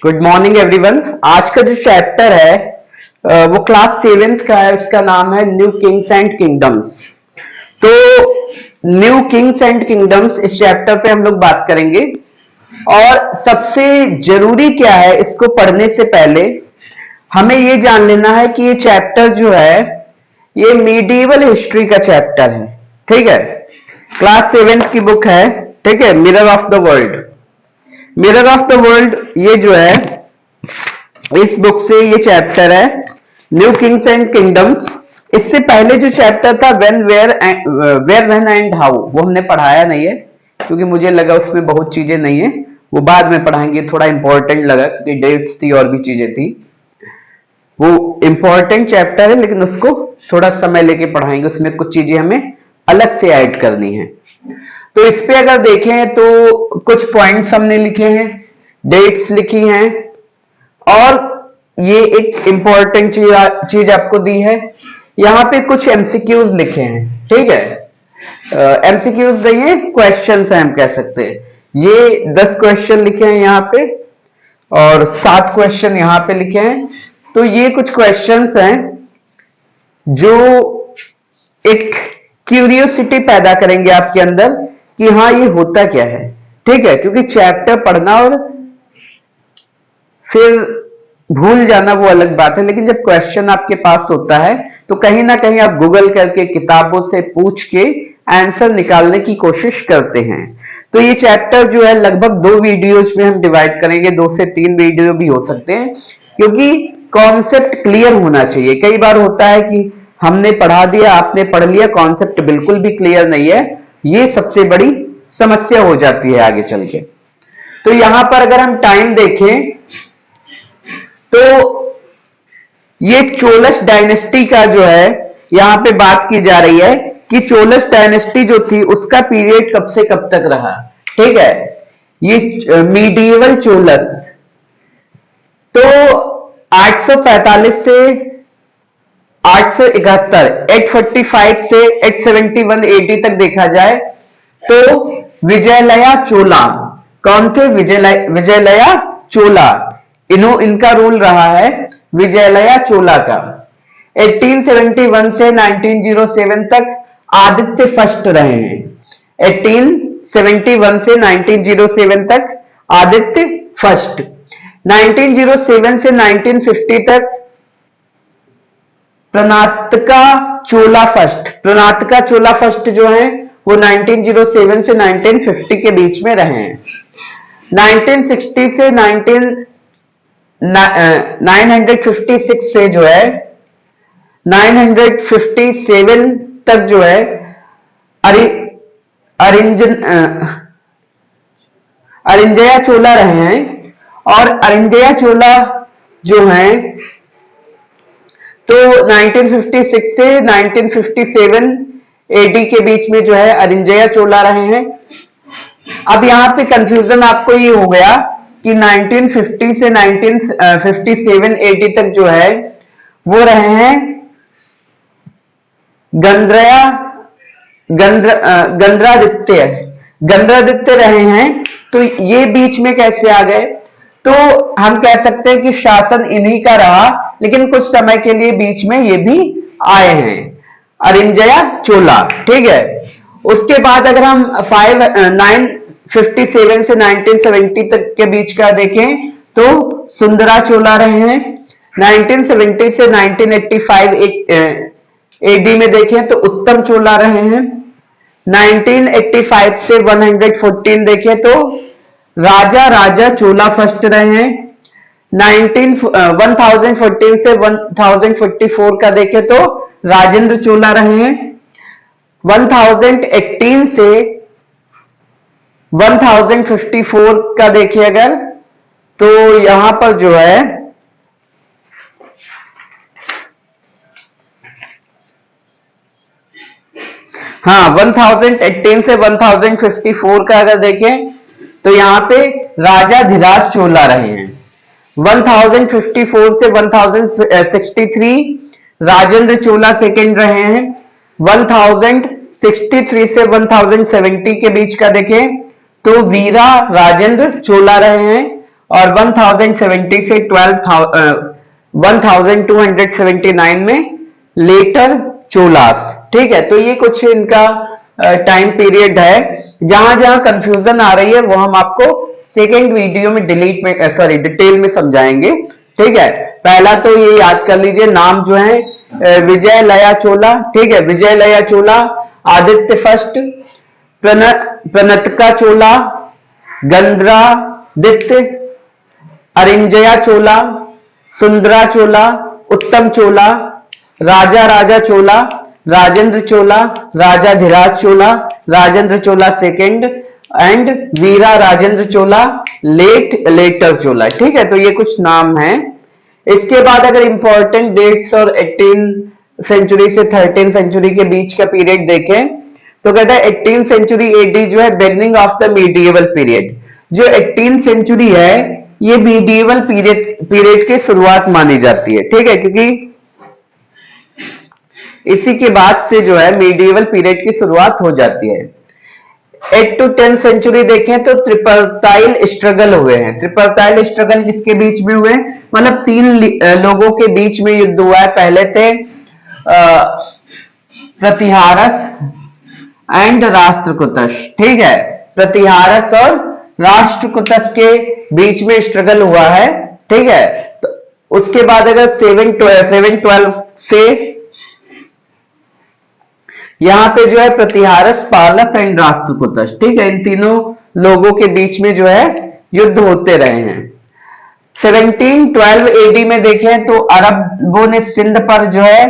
Good morning everyone. आज का जो चैप्टर है वो क्लास 7th का है। उसका नाम है न्यू किंग्स एंड किंगडम्स। तो न्यू किंग्स एंड किंगडम्स इस चैप्टर पे हम लोग बात करेंगे। और सबसे जरूरी क्या है, इसको पढ़ने से पहले हमें ये जान लेना है कि ये चैप्टर जो है ये मीडिएवल हिस्ट्री का चैप्टर है। ठीक है, क्लास 7th की बुक है। ठीक है, mirror of the world. Mirror of the world ये जो है इस बुक से ये चैप्टर है न्यू किंग्स एंड किंगडम्स। इससे पहले जो चैप्टर था when where when and how, वो हमने पढ़ाया नहीं है क्योंकि मुझे लगा उसमें बहुत चीजें नहीं है, वो बाद में पढ़ाएंगे। थोड़ा इंपॉर्टेंट लगा क्योंकि डेट्स थी और भी चीजें थी। वो इंपॉर्टेंट चैप्टर है लेकिन उसको थोड़ा समय लेके पढ़ाएंगे, उसमें कुछ चीजें हमें अलग से ऐड करनी है। तो इस पे अगर देखें तो कुछ पॉइंट्स हमने लिखे हैं, डेट्स लिखी हैं और ये एक इंपॉर्टेंट चीज आपको दी है। यहां पे कुछ एमसीक्यूज लिखे हैं। ठीक है, एमसीक्यूज नहीं है, क्वेश्चंस हैं हम कह सकते हैं। ये 10 क्वेश्चन लिखे हैं यहाँ पे और 7 क्वेश्चन यहाँ पे लिखे हैं। तो ये कुछ क्वेश्चंस हैं जो एक क्यूरियोसिटी पैदा करेंगे आपके अंदर कि हाँ ये होता क्या है। ठीक है, क्योंकि चैप्टर पढ़ना और फिर भूल जाना वो अलग बात है, लेकिन जब क्वेश्चन आपके पास होता है तो कहीं ना कहीं आप गूगल करके किताबों से पूछ के आंसर निकालने की कोशिश करते हैं। तो ये चैप्टर जो है लगभग 2 वीडियोज में हम डिवाइड करेंगे, 2 से 3 वीडियो भी हो सकते हैं, क्योंकि कॉन्सेप्ट क्लियर होना चाहिए। कई बार होता है कि हमने पढ़ा दिया, आपने पढ़ लिया, कॉन्सेप्ट बिल्कुल भी क्लियर नहीं है, ये सबसे बड़ी समस्या हो जाती है आगे चल के। तो यहां पर अगर हम टाइम देखें तो ये चोलस डायनेस्टी का जो है यहां पे बात की जा रही है कि चोलस डायनेस्टी जो थी उसका पीरियड कब से कब तक रहा। ठीक है, ये मीडिएवल चोलस तो 845 से 871, 845 से 871 एडी तक देखा जाए तो विजयलया चोला कौन थे? विजयलया चोला, इनका रूल रहा है विजयलया चोला का। 1871 से 1907 तक आदित्य फर्स्ट रहे हैं। 1871 से 1907 तक आदित्य फर्स्ट, 1907 से 1950 तक प्रनातका चोला फर्स्ट। प्रनातका चोला फर्स्ट जो है वो 1907 से 1950 के बीच में रहे हैं। 1960 से 956 से जो है 957 तक जो है अरिंजया चोला रहे हैं। और अरिंजया चोला जो है तो 1956 से 1957 एडी के बीच में जो है अरिंजया चोला रहे हैं। अब यहां पे कंफ्यूजन आपको ये हो गया कि 1950 से 1957 एडी तक जो है वो रहे हैं गंद्रादित्य रहे हैं। तो ये बीच में कैसे आ गए? तो हम कह सकते हैं कि शासन इन्हीं का रहा, लेकिन कुछ समय के लिए बीच में ये भी आए हैं, अरिंजया चोला। ठीक है, उसके बाद अगर हम 957 से 1970 तक के बीच का देखें तो सुंदरा चोला रहे हैं। 1970 से 1985 एडी में देखें तो उत्तम चोला रहे हैं। 1985 से 114 देखें तो राजा चोला फर्स्ट रहे हैं। 1014 से 1044 का देखें तो राजेंद्र चोला रहे हैं। 1018 से 1054 का देखिए अगर तो यहां पर जो है हाँ 1018 से 1054 का अगर देखें तो यहां पे राजा धीराज चोला रहे हैं। 1054 से 1063 राजेंद्र चोला सेकंड रहे हैं। 1063 से 1070 के बीच का देखें तो वीरा राजेंद्र चोला रहे हैं। और 1070 से 1279 में लेटर चोलास। ठीक है, तो ये कुछ इनका टाइम पीरियड है। जहां जहां कंफ्यूजन आ रही है वो हम आपको सेकेंड वीडियो में डिटेल में समझाएंगे। ठीक है, पहला तो ये याद कर लीजिए, नाम जो है विजय लया चोला। ठीक है, विजय लया चोला, आदित्य फर्स्ट, प्रणतका चोला, गंध्रादित्य, अरिंजया चोला, सुंदरा चोला, उत्तम चोला, राजा राजा चोला, Rajendra Chola, Rajadhiraja Chola, Rajendra Chola second and Vira Rajendra Chola, later Chola. ठीक है, तो ये कुछ नाम हैं। इसके बाद अगर इंपॉर्टेंट डेट्स और 18 सेंचुरी से 13 सेंचुरी के बीच का पीरियड देखें तो कहता है 18 सेंचुरी एडी जो है beginning of the medieval period. जो 18 सेंचुरी है ये मीडिएवल पीरियड की शुरुआत मानी जाती है। ठीक है, क्योंकि इसी के बाद से जो है मीडिएवल पीरियड की शुरुआत हो जाती है। 8 to 10 सेंचुरी देखें तो ट्रिपर्टाइल स्ट्रगल हुए हैं। ट्रिपर्टाइल स्ट्रगल किसके बीच में हुए? मतलब 3 लोगों के बीच में युद्ध हुआ है। पहले थे प्रतिहारस एंड राष्ट्रकूटस। ठीक है, प्रतिहारस और राष्ट्रकूटस के बीच में स्ट्रगल हुआ है। ठीक है, तो उसके बाद अगर 712 से यहां पे जो है प्रतिहारस, पालस एंड राष्ट्रकूटस। ठीक है, इन तीनों लोगों के बीच में जो है युद्ध होते रहे हैं। 1712 एडी में देखें तो अरबों ने सिंध पर जो है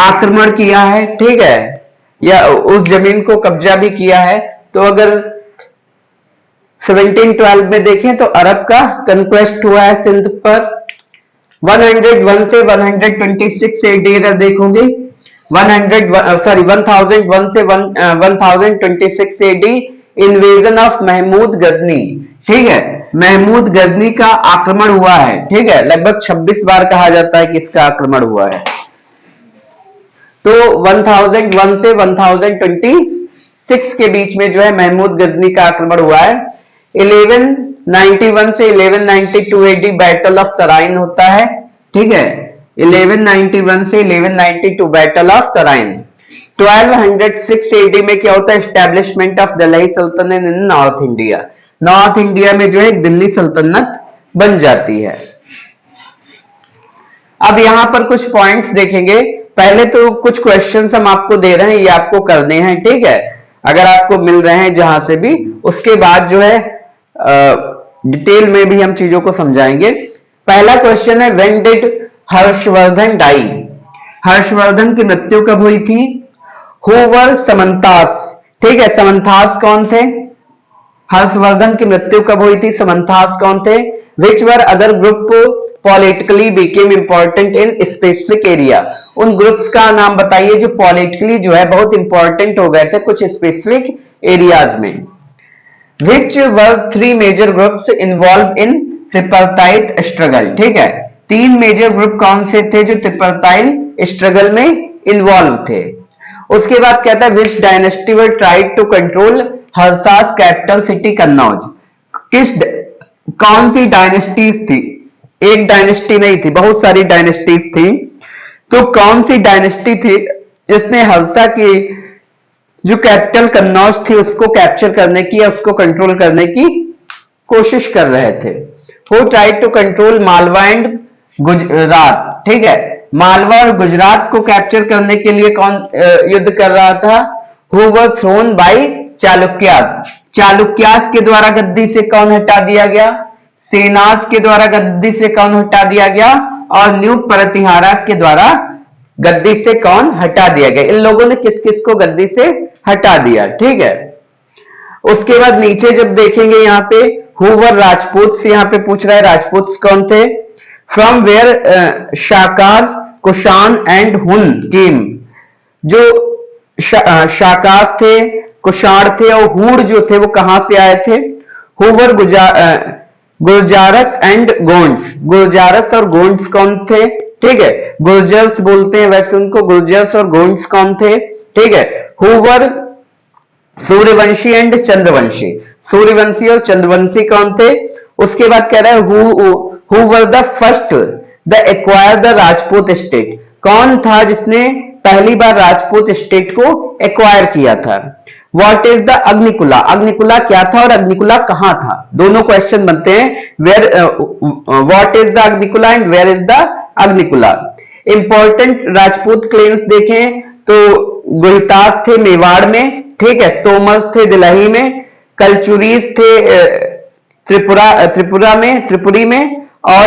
आक्रमण किया है। ठीक है, या उस जमीन को कब्जा भी किया है। तो अगर 1712 में देखें तो अरब का कंक्वेस्ट हुआ है सिंध पर। 101 से 126 एडी अगर देखोगे 1001 से 1026 AD invasion of Mahmud Ghazni. ठीक है, महमूद गजनी का आक्रमण हुआ है। ठीक है, लगभग 26 बार कहा जाता है कि इसका आक्रमण हुआ है। तो 1001 से 1026 के बीच में जो है महमूद गजनी का आक्रमण हुआ है। 1191 से 1192 एडी बैटल ऑफ तराइन होता है। ठीक है, 1191 से 1192 बैटल ऑफ तराइन। 1206 एडी में क्या होता है? एस्टैब्लिशमेंट ऑफ दिल्ली सल्तनत इन नॉर्थ इंडिया। नॉर्थ इंडिया में जो है दिल्ली सल्तनत बन जाती है। अब यहां पर कुछ पॉइंट्स देखेंगे। पहले तो कुछ क्वेश्चंस हम आपको दे रहे हैं, ये आपको करने हैं। ठीक है, अगर आपको मिल रहे हैं जहां से भी, उसके बाद जो है डिटेल में भी हम चीजों को समझाएंगे। पहला क्वेश्चन है when did Harshavardhana die? Harshavardhana की मृत्यु कब हुई थी? Who were samantas? ठीक है, समंतास कौन थे? हर्षवर्धन की मृत्यु कब हुई थी? समंतास कौन थे? Which were other groups politically became important in specific area? उन ग्रुप्स का नाम बताइए जो पॉलिटिकली जो है बहुत इंपॉर्टेंट हो गए थे कुछ स्पेसिफिक एरियाज में। Which were 3 major groups involve in tripartite struggle? ठीक है, 3 मेजर ग्रुप कौन से थे जो ट्रिपर्टाइल स्ट्रगल में इन्वॉल्व थे? उसके बाद कहता है which dynasty were tried to control Harsha's capital city Kannauj? कौन सी डायनेस्टीज थी? एक डायनेस्टी नहीं थी, बहुत सारी डायनेस्टीज थी। तो कौन सी डायनेस्टी थी जिसने हर्षा की जो कैपिटल कन्नौज थी उसको कैप्चर करने की या उसको कंट्रोल करने की कोशिश कर रहे थे? Who tried to control Malwa and Gujarat? ठीक है, मालवा और गुजरात को कैप्चर करने के लिए कौन युद्ध कर रहा था? Who were thrown by Chalukyas? Chalukyas के द्वारा गद्दी से कौन हटा दिया गया? सेनास के द्वारा गद्दी से कौन हटा दिया गया? और न्यू प्रतिहारा के द्वारा गद्दी से कौन हटा दिया गया? इन लोगों ने किस किस को गद्दी से हटा दिया? ठीक है, उसके बाद नीचे जब देखेंगे यहाँ पे हु वर राजपूत, यहाँ पे पूछ रहा है राजपूत कौन थे? फ्रॉम वेयर शाकार, कुशान एंड हुन केम? जो शाकार थे, कुशाण थे और हुड जो थे वो कहां से आए थे? Who were Gurjaras and Gonds? Gurjaras और गोंड्स कौन थे? ठीक है, गुर्जर्स बोलते हैं वैसे उनको। गुर्जर्स और गोंड्स कौन थे? ठीक है, who were Suryavanshi and Chandravanshi? Suryavanshi और चंद्रवंशी कौन थे? उसके बाद कह रहा है who were the first the acquire the Rajput state, कौन था जिसने पहली बार राजपूत स्टेट को एक्वायर किया था? व्हाट इज द अग्निकुला, अग्निकुला क्या था और अग्निकुला कहां था? दोनों क्वेश्चन बनते हैं, where what is the Agnikula and where is the Agnikula. Important Rajput claims देखें तो गुलताज थे मेवाड़ में, ठीक है, तोमर थे दिल्ली में, कलचुरीज थे त्रिपुरी में, और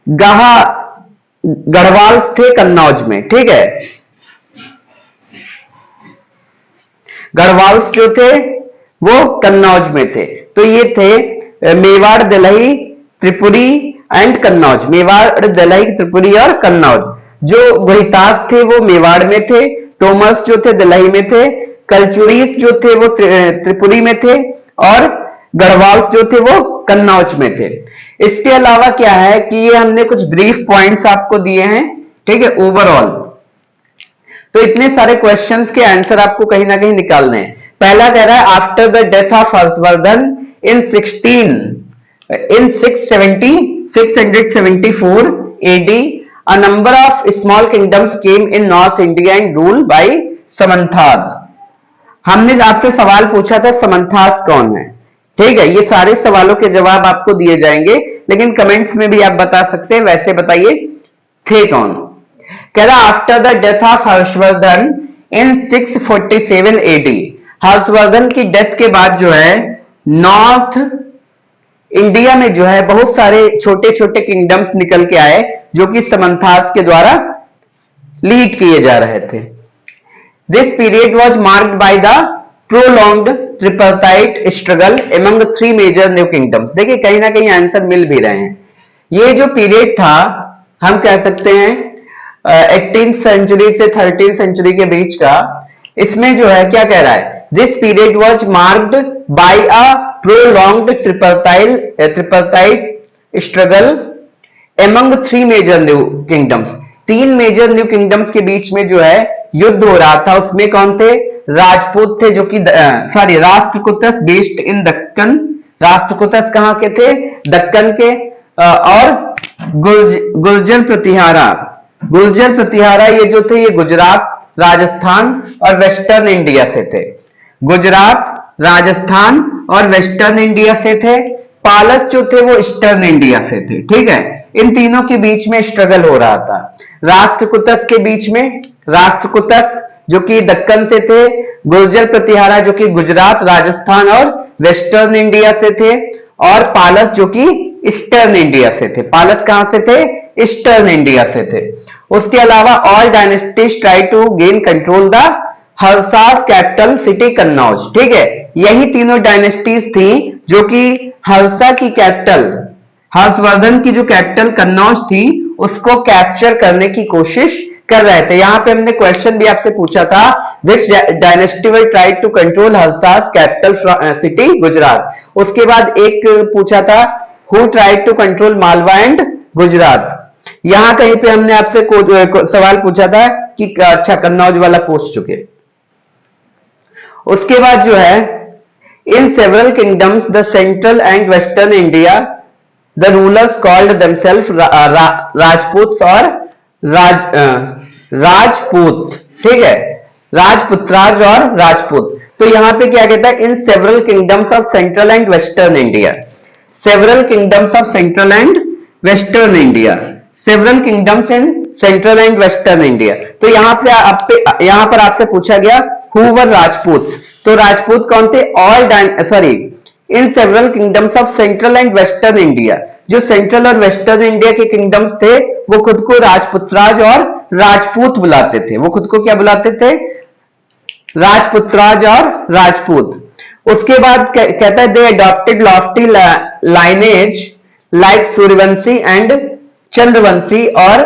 गाहा गढ़वाल थे कन्नौज में, ठीक है। गढ़वाल्स जो थे वो कन्नौज में थे। तो ये थे मेवाड़, दिल्ली, त्रिपुरी एंड कन्नौज, मेवाड़, दिल्ली, त्रिपुरी और कन्नौज। जो गुहिताज थे वो मेवाड़ में थे, तोमस जो थे दिल्ली में थे, कलचुरीस जो थे वो त्रिपुरी में थे, और गढ़वाल्स जो थे वो कन्नौज में थे। इसके अलावा क्या है कि ये हमने कुछ ब्रीफ पॉइंट्स आपको दिए हैं, ठीक है, ओवरऑल। तो इतने सारे क्वेश्चंस के आंसर आपको कहीं ना कहीं निकालने हैं। पहला कह रहा है after the death of Harshvardhan in 674 AD a number of small kingdoms came in North India and ruled by समंथाद। हमने आपसे सवाल पूछा था समंथाद कौन है, ठीक है। ये सारे सवालों के जवाब आपको दिए जाएंगे, लेकिन कमेंट्स में भी आप बता सकते हैं, वैसे बताइए थे कौन। कह रहा after the death of Harshvardhan in 647 AD, Harshvardhan की डेथ के बाद जो है नॉर्थ इंडिया में जो है बहुत सारे छोटे छोटे किंगडम्स निकल के आए जो कि समंथास के द्वारा लीड किए जा रहे थे। This period was marked by the prolonged tripartite struggle among 3 major new kingdoms. देखिए कहीं ना कहीं आंसर मिल भी रहे हैं। ये जो पीरियड था हम कह सकते हैं 18th सेंचुरी से 13th सेंचुरी के बीच का, इसमें जो है क्या कह रहा है, this period was marked by a prolonged tripartite struggle among 3 major new kingdoms. 3 major new kingdoms के बीच में जो है युद्ध हो रहा था। उसमें कौन थे? राजपूत थे, जो कि राष्ट्रकूटस बेस्ड इन दक्कन। राष्ट्रकूटस कहां के थे? दक्कन के। और गुर्जर प्रतिहारा, गुर्जर प्रतिहारा ये जो थे ये गुजरात, राजस्थान और वेस्टर्न इंडिया से थे। गुजरात, राजस्थान और वेस्टर्न इंडिया से थे। पालस जो थे वो ईस्टर्न इंडिया से थे, ठीक है। इन तीनों के बीच में स्ट्रगल हो रहा था। राष्ट्रकूटस के बीच में, राष्ट्रकूटस जो कि दक्कन से थे, गुर्जर प्रतिहारा जो कि गुजरात, राजस्थान और वेस्टर्न इंडिया से थे, और पालस जो कि ईस्टर्न इंडिया से थे। पालस कहां से थे? ईस्टर्न इंडिया से थे। उसके अलावा all dynasties try to gain control the Harsha's capital city Kannauj, ठीक है। यही तीनों डायनेस्टीज थी जो कि हर्षा की कैपिटल, हर्षवर्धन की जो कैपिटल कन्नौज थी उसको कैप्चर करने की कोशिश कर रहे थे। यहां पे हमने क्वेश्चन भी आपसे पूछा था, which dynasty will try to control Harsha's capital city Gujarat. उसके बाद एक पूछा था who tried to control Malwa and Gujarat. यहां कहीं पे हमने आपसे सवाल पूछा था कि अच्छा कन्नौज वाला पूछ चुके। उसके बाद जो है in several kingdoms the central and western India the rulers called themselves Rajput और राजपूत, ठीक है, राजपुत्राज और राजपूत। तो यहां पे क्या कहता है, in several kingdoms of central and western India, several kingdoms of central and western India, several kingdoms in central and western India. तो यहां पर आपसे पूछा गया हु वर राजपूत। तो राजपूत कौन थे? इन several kingdoms of central and western India, जो सेंट्रल और वेस्टर्न इंडिया के किंगडम्स थे वो खुद को राजपुत्राज और राजपूत बुलाते थे। वो खुद को क्या बुलाते थे? राजपुत्राज और राजपूत। उसके बाद कहता है they adopted lofty lineage like Suryavanshi and Chandravanshi और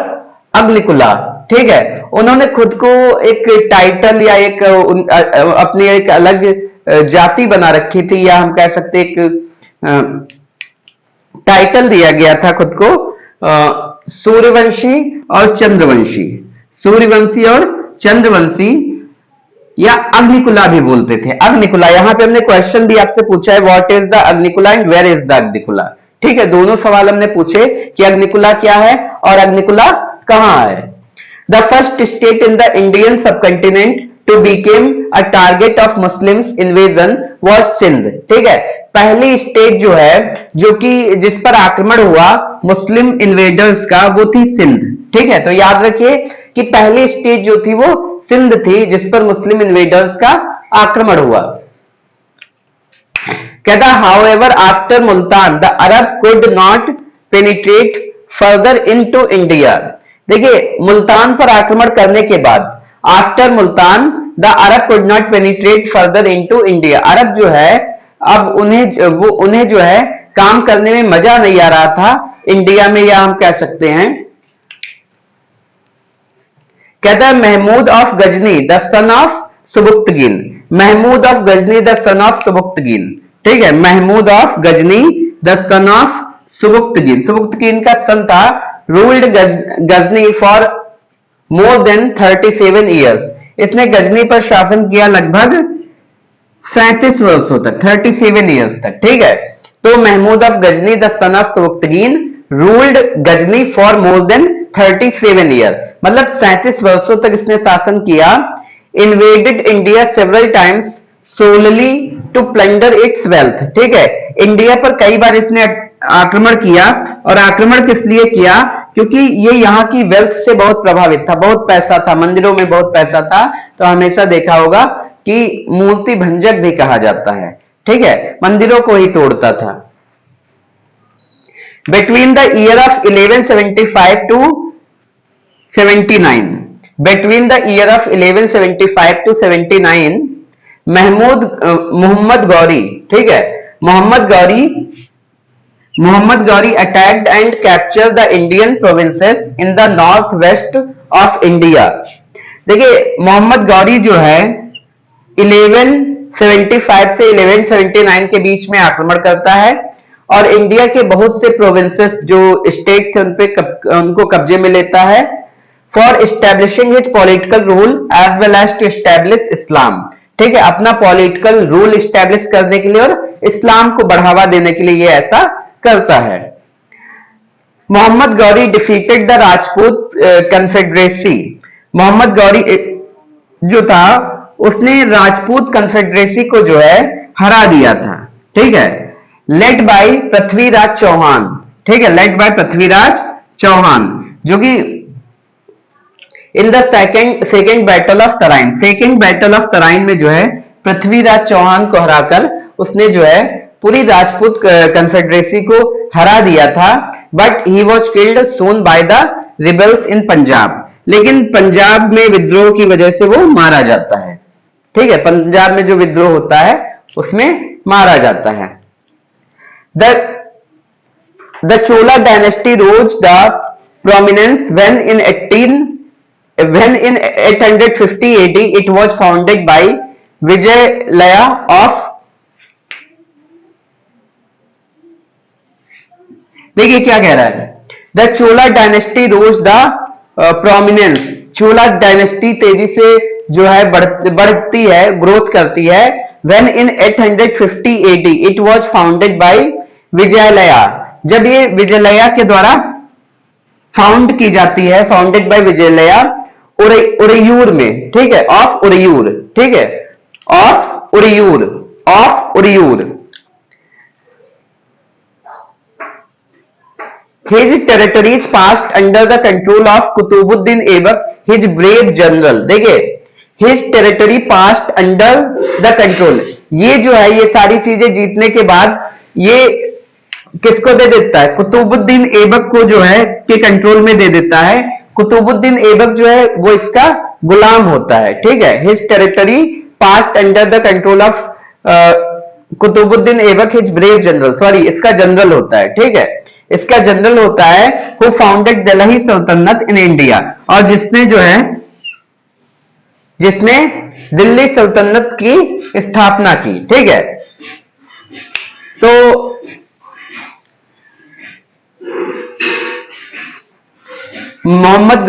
अग्निकुला, ठीक है। उन्होंने खुद को एक टाइटल या एक अपनी एक अलग जाति बना रखी थी, या हम कह सकते एक टाइटल दिया गया था खुद को सूर्यवंशी और चंद्रवंशी। सूर्यवंशी और चंद्रवंशी या अग्निकुला भी बोलते थे। अग्निकुला, यहां पे हमने क्वेश्चन भी आपसे पूछा है, what is the Agnikula and where is the Agnikula. ठीक है, दोनों सवाल हमने पूछे कि अग्निकुला क्या है और अग्निकुला कहां है। The first state in the Indian subcontinent to became a target of Muslims invasion was Sindh. ठीक है, पहली स्टेट जो है जो कि जिस पर आक्रमण हुआ मुस्लिम इन्वेडर्स का, वो थी सिंध। ठीक है, तो याद रखिए कि पहली स्टेट जो थी वो सिंध थी जिस पर मुस्लिम इन्वेडर्स का आक्रमण हुआ। कहता however after Multan the Arab could not penetrate further into India. देखिए, मुल्तान पर आक्रमण करने के बाद, after Multan the Arab could not penetrate further into India, Arab जो है अब उन्हें जो है काम करने में मजा नहीं आ रहा था इंडिया में, या हम कह सकते हैं। कहता है Mahmood of Ghazni the son of Sabuktigin, Mahmood of Ghazni the son of Sabuktigin. ठीक है, Mahmood of Ghazni the son of Sabuktigin, Sabuktigin का सन था, ruled Ghazni for more than 37 years, इसने गजनी पर शासन किया लगभग 37 वर्षों तक, 37 ईयर्स तक। ठीक है, तो Mahmud of Ghazni the son of Subuktigin ruled Ghazni for more than 37 year, मतलब 37 वर्षों तक इसने शासन किया। Invaded India several times solely to plunder its wealth. ठीक है, इंडिया पर कई बार इसने आक्रमण किया, और आक्रमण किस लिए किया, क्योंकि ये यहाँ की वेल्थ से बहुत प्रभावित था, बहुत पैसा था, मंदिरों में बहुत पैसा था, तो हमेशा देखा होगा कि मूर्ति भंजक भी कहा जाता है। ठीक है, मंदिरों को ही तोड़ता था। Between the year of 1175 to 79, between the year of 1175 to 79 Mohammad Ghori, ठीक है, Mohammad Ghori attacked and capture the Indian provinces in the north west of India. देखिए, मोहम्मद गौरी जो है 1175 से 1179 के बीच में आक्रमण करता है और इंडिया के बहुत से प्रोविंसेस जो स्टेट थे उनको कब्जे में लेता है, for establishing his political rule as well as to establish Islam. ठीक है, अपना पॉलिटिकल रूल एस्टेब्लिश करने के लिए और इस्लाम को बढ़ावा देने के लिए ये ऐसा करता है। Mohammad Ghori defeated the Rajput confederacy, Mohammad Ghori जो था उसने राजपूत कन्फेडरेसी को जो है हरा दिया था। ठीक है, लेड बाय पृथ्वीराज चौहान। ठीक है, लेड बाय पृथ्वीराज चौहान, जो कि in the second battle of Tarain, second battle of Tarain में जो है पृथ्वीराज चौहान को हराकर उसने जो है पूरी राजपूत कन्फेडरेसी को हरा दिया था। But he was killed soon by the rebels in Punjab, लेकिन पंजाब में विद्रोह की वजह से वो मारा जाता है। ठीक है, पंजाब में जो विद्रोह होता है उसमें मारा जाता है। The Chola dynasty rose the prominence when in 850 AD it was founded by Vijayalaya of, देखिए क्या कह रहा है, the Chola dynasty rose the prominence, Chola dynasty तेजी से जो है बढ़ती है, ग्रोथ करती है। when in 850 AD it was founded by विजयालया, जब ये विजयालया के द्वारा फाउंड की जाती है, फाउंडेड बाय विजयालया उरयूर में। ठीक है, ऑफ उरयूर, ठीक है, of Uraiyur. His territories passed under the control of Qutbuddin Aibak, his brave general। देखिए, his territory passed under the control, ये जो है ये सारी चीजें जीतने के बाद ये किसको दे देता है, कुतुबुद्दीन ऐबक को जो है के कंट्रोल में दे देता है। कुतुबुद्दीन ऐबक जो है वो इसका गुलाम होता है। ठीक है, his territory passed under the control of Qutbuddin Aibak, his brave general, sorry इसका जनरल होता है। ठीक है, इसका जनरल होता है हु फाउंडेड दिल्ली सल्तनत इन इंडिया, और जिसने दिल्ली सल्तनत की स्थापना की। ठीक है, तो मोहम्मद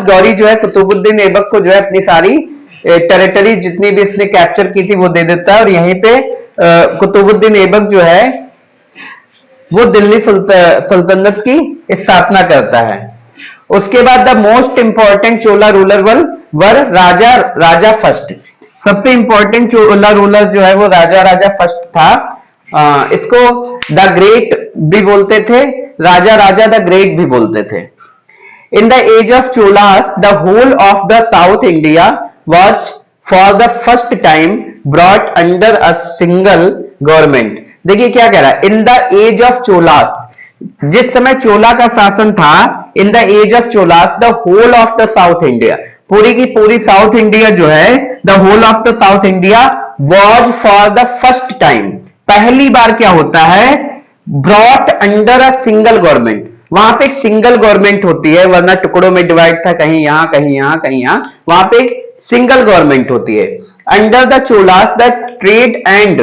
गौरी जो है कुतुबुद्दीन ऐबक को जो है अपनी सारी टेरिटरी जितनी भी इसने कैप्चर की थी वो दे देता है, और यहीं पे कुतुबुद्दीन ऐबक जो है वो दिल्ली सल्तनत की स्थापना करता है। उसके बाद the most important Chola ruler were Raja first. सबसे इंपॉर्टेंट चोला रूलर जो है वो राजा फर्स्ट था। इसको द ग्रेट भी बोलते थे, राजा द ग्रेट भी बोलते थे। In the age of Cholas, the whole of the South India was for the first time brought under a single government। देखिए क्या कह रहा है, in the age of Cholas, जिस समय चोला का शासन था, in the age of Cholas the whole of the south India, पूरी की पूरी साउथ इंडिया जो है, the whole of the south India was for the first time, पहली बार क्या होता है, brought under a single government. वहां पे एक सिंगल गवर्नमेंट होती है, वरना टुकड़ों में डिवाइड था, कहीं यहां कहीं यहां कहीं यहां, वहां पे एक सिंगल गवर्नमेंट होती है। Under the Cholas the trade and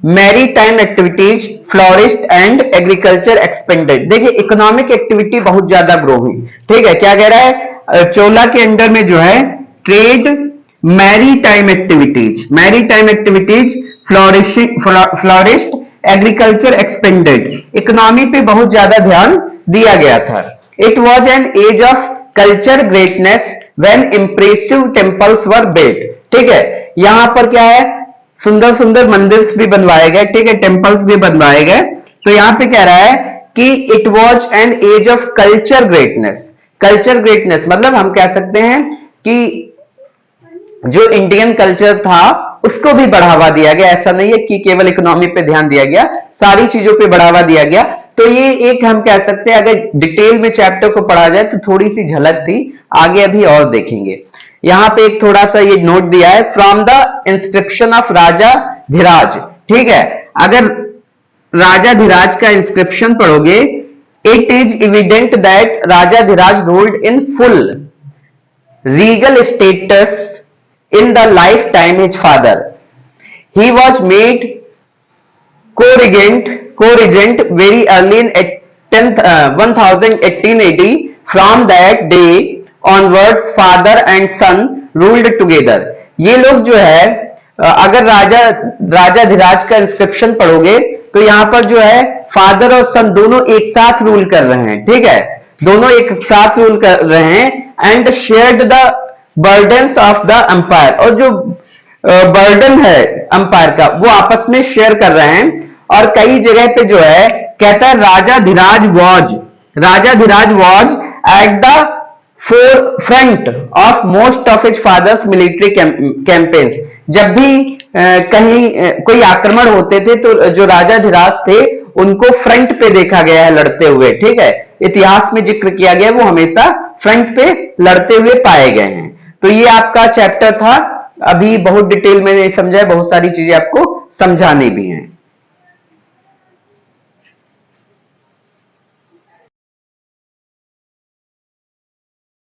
maritime activities flourished and agriculture expanded. देखिए इकोनॉमिक एक्टिविटी बहुत ज्यादा ग्रो हुई, ठीक है। क्या कह रहा है, चोला के अंडर में जो है trade, maritime activities flourished, agriculture expanded, economy पे बहुत ज्यादा ध्यान दिया गया था। It was an age of culture greatness when impressive temples were built. ठीक है, यहां पर क्या है, सुंदर सुंदर मंदिर भी बनवाए गए, ठीक है, टेम्पल्स भी बनवाए गए। तो यहां पे कह रहा है कि it was an age of culture greatness. Culture greatness मतलब हम कह सकते हैं कि जो इंडियन कल्चर था उसको भी बढ़ावा दिया गया। ऐसा नहीं है कि केवल इकोनॉमी पे ध्यान दिया गया, सारी चीजों पे बढ़ावा दिया गया। तो ये एक हम कह सकते हैं, अगर डिटेल में चैप्टर को पढ़ा जाए तो थोड़ी सी झलक थी, आगे अभी और देखेंगे। यहां पे एक थोड़ा सा ये नोट दिया है, from the inscription of Raja Dhiraj. ठीक है, अगर राजा धीराज का इंस्क्रिप्शन पढ़ोगे, it is evident that Raja Dhiraj ruled in full regal status in the lifetime his father. He was made co-regent very early in 1880. From that day onwards father and son ruled together. ये लोग जो है, अगर राजा धीराज का inscription पढ़ोगे तो यहां पर जो है फादर और सन दोनों एक साथ रूल कर रहे हैं। ठीक है, दोनों एक साथ रूल कर रहे हैं। And shared the burdens of the empire, और जो बर्डन है एम्पायर का वो आपस में शेयर कर रहे हैं। और कई जगह पे जो है कहता है Rajadhiraj was at the front of most of his father's military campaigns. जब भी कहीं कोई आक्रमण होते थे तो जो राजा धीराज थे उनको फ्रंट पे देखा गया है लड़ते हुए। ठीक है, इतिहास में जिक्र किया गया, वो हमेशा फ्रंट पे लड़ते हुए पाए गए हैं। तो ये आपका चैप्टर था, अभी बहुत डिटेल में समझा है, बहुत सारी चीजें आपको समझानी भी है।